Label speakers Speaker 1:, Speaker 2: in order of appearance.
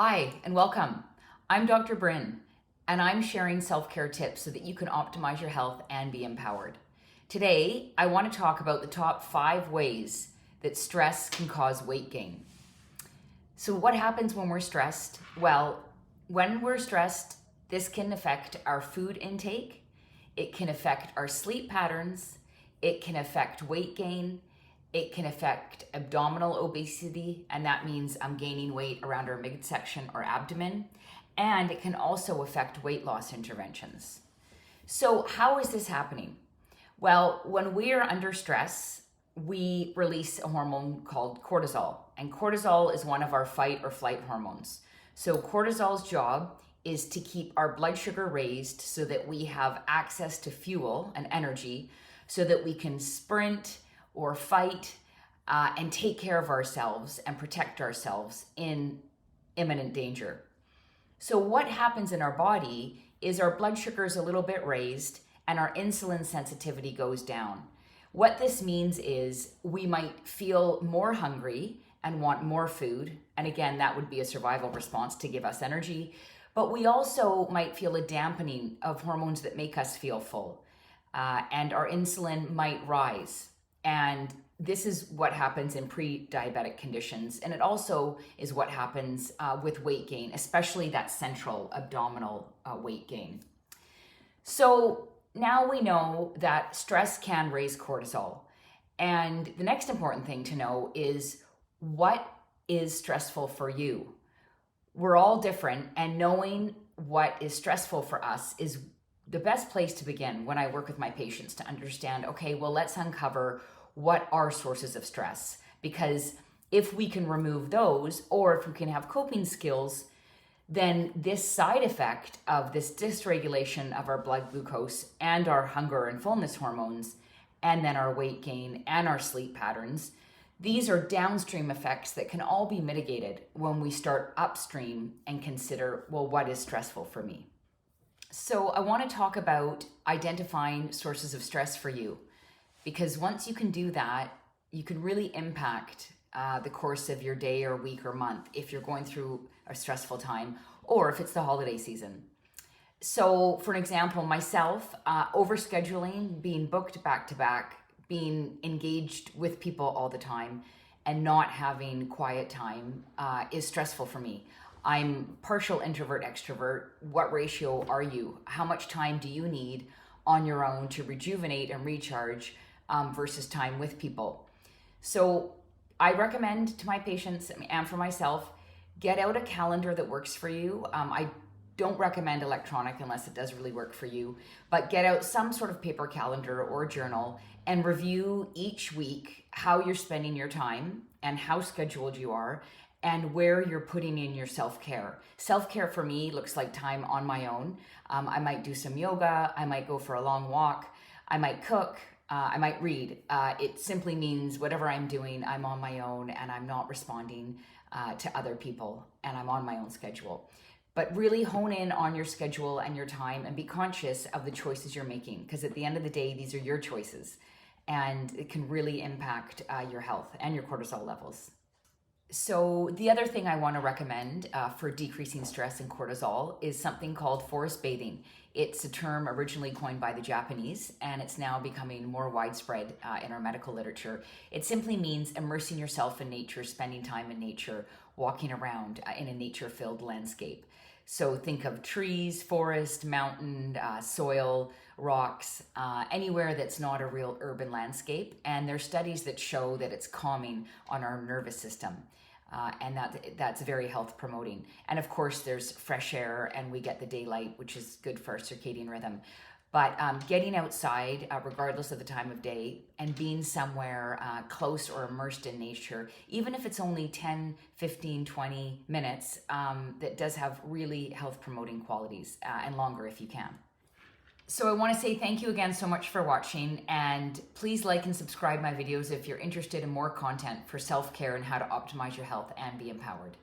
Speaker 1: Hi and welcome. I'm Dr. Bryn and I'm sharing self-care tips so that you can optimize your health and be empowered. Today, I want to talk about the top 5 ways that stress can cause weight gain. So what happens when we're stressed? Well, when we're stressed, this can affect our food intake, it can affect our sleep patterns, it can affect weight gain, it can affect abdominal obesity, and that means I'm gaining weight around our midsection or abdomen, and it can also affect weight loss interventions. So how is this happening? Well, when we are under stress, we release a hormone called cortisol, and cortisol is one of our fight or flight hormones. So cortisol's job is to keep our blood sugar raised so that we have access to fuel and energy so that we can sprint or fight and take care of ourselves and protect ourselves in imminent danger. So what happens in our body is our blood sugar is a little bit raised and our insulin sensitivity goes down. What this means is we might feel more hungry and want more food. And again, that would be a survival response to give us energy. But we also might feel a dampening of hormones that make us feel full. And our insulin might rise. And this is what happens in pre-diabetic conditions. And it also is what happens with weight gain, especially that central abdominal weight gain. So now we know that stress can raise cortisol. And the next important thing to know is what is stressful for you. We're all different, and knowing what is stressful for us is the best place to begin when I work with my patients to understand, okay, well, let's uncover what are sources of stress, because if we can remove those, or if we can have coping skills, then this side effect of this dysregulation of our blood glucose and our hunger and fullness hormones, and then our weight gain and our sleep patterns, these are downstream effects that can all be mitigated when we start upstream and consider, well, what is stressful for me? So I want to talk about identifying sources of stress for you, because once you can do that, you can really impact the course of your day or week or month if you're going through a stressful time, or if it's the holiday season. So for an example, myself, overscheduling, being booked back to back, being engaged with people all the time, and not having quiet time is stressful for me. I'm partial introvert, extrovert. What ratio are you? How much time do you need on your own to rejuvenate and recharge versus time with people? So I recommend to my patients and for myself, get out a calendar that works for you. I don't recommend electronic unless it does really work for you, but get out some sort of paper calendar or journal and review each week how you're spending your time and how scheduled you are and where you're putting in your self-care. Self-care for me looks like time on my own. I might do some yoga, I might go for a long walk, I might cook, I might read. It simply means whatever I'm doing, I'm on my own and I'm not responding to other people, and I'm on my own schedule. But really hone in on your schedule and your time and be conscious of the choices you're making, because at the end of the day, these are your choices and it can really impact your health and your cortisol levels. So the other thing I want to recommend for decreasing stress and cortisol is something called forest bathing. It's a term originally coined by the Japanese, and it's now becoming more widespread in our medical literature. It simply means immersing yourself in nature, spending time in nature, walking around in a nature-filled landscape. So think of trees, forest, mountain, soil, rocks, anywhere that's not a real urban landscape. And there's studies that show that it's calming on our nervous system. And that's very health promoting. And of course, there's fresh air and we get the daylight, which is good for our circadian rhythm. But getting outside, regardless of the time of day, and being somewhere close or immersed in nature, even if it's only 10, 15, 20 minutes, that does have really health promoting qualities, and longer if you can. So I want to say thank you again so much for watching, and please like and subscribe my videos if you're interested in more content for self-care and how to optimize your health and be empowered.